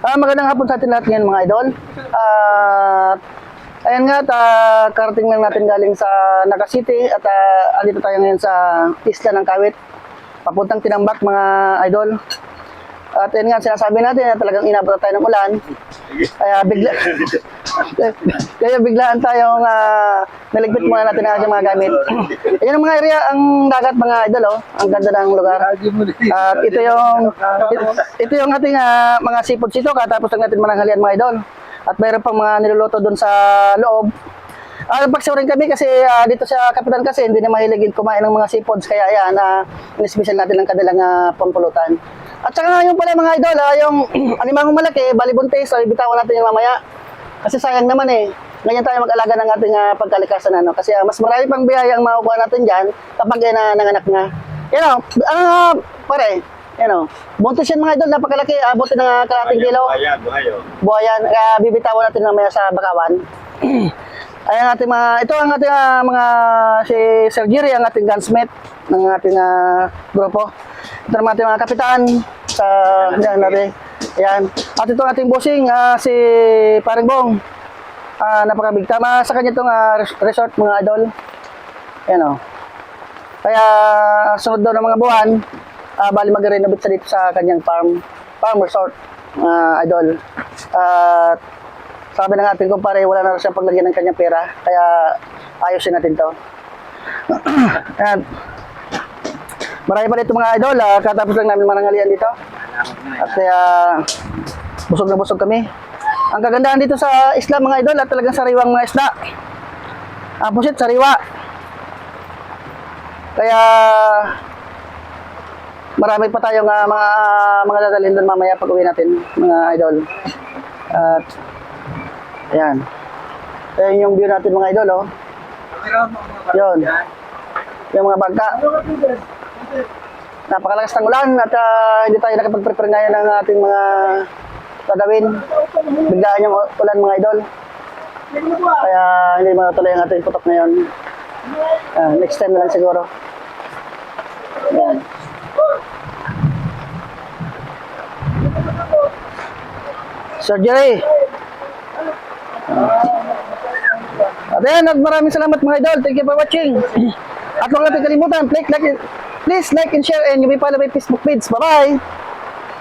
Magandang hapon sa atin lahat ngayon mga idol. Ayan nga, karating lang natin galing sa Naga City at andito tayo ngayon sa Isla ng Kawit. Papuntang Tinambak mga idol. At ayan nga, sinasabi natin na talagang inabot tayo ng ulan. Kaya biglaan tayong naligpit muna natin ang ating mga gamit. Ayan ang mga area, ang dagat mga idol, oh. Ang ganda ng lugar. At ito yung ating mga seafood sito, katapos lang natin mananghalian mga idol. At mayroon pang mga niluluto doon sa loob. Nagpagsawarin kami kasi dito sa Kapitan kasi hindi na mahilig kumain ng mga seafoods. Kaya ayan, in-special natin ang kanilang pampulutan. At saka yung pala mga idol, yung animangong malaki, balibuntis, so ibitawan natin yung mamaya. Kasi sayang naman ganyan tayo mag-alaga ng ating pagkalikasan. Kasi mas marami pang biyaya ang makukuha natin dyan kapag nanganak nga. Pare, buntis yan mga idol, napakalaki, abutin ng kalating kilo. Buhayan, bibitawan natin mamaya sa bakawan. Ayan ating ito ang ating si Sir Jerry, ang ating gunsmith ng ating grupo. Ito naman ating mga kapitan sa diyan natin. Ayan. At ito ang ating bossing, si Paring Bong. Napakabig. Tama sa kanya itong resort mga idol. Ayan Kaya sunod daw ng mga buwan, bali mag-renovate sa dito sa kanyang farm resort idol. At sabi ng ating kumpare, wala na siyang paglagyan ng kanyang pera, kaya ayusin natin to. Ayan. Marami pa dito mga idol, katapos lang namin mananghalian dito. At kaya busog na busog kami. Ang kagandahan dito sa isla mga idol, at talagang sariwang mga isda. Pusit, sariwa. Kaya marami pa tayong mga dadalhin doon mamaya pag uwi natin mga idol. At ayan. Ayan yung view natin mga idol, oh. Yun. Yung mga bangka. Napakalakas ng ulan at hindi tayo nakapag-prepare ngayon ng ating mga dadawin. Biglaan yung ulan mga idol. Kaya hindi matuloy ang ating putok ngayon. Next time na lang siguro. Ayan. Sir Jerry. At ayan, at maraming salamat mga idol. Thank you for watching. At huwag natin kalimutan, please like and share and you may follow my Facebook page. Bye-bye!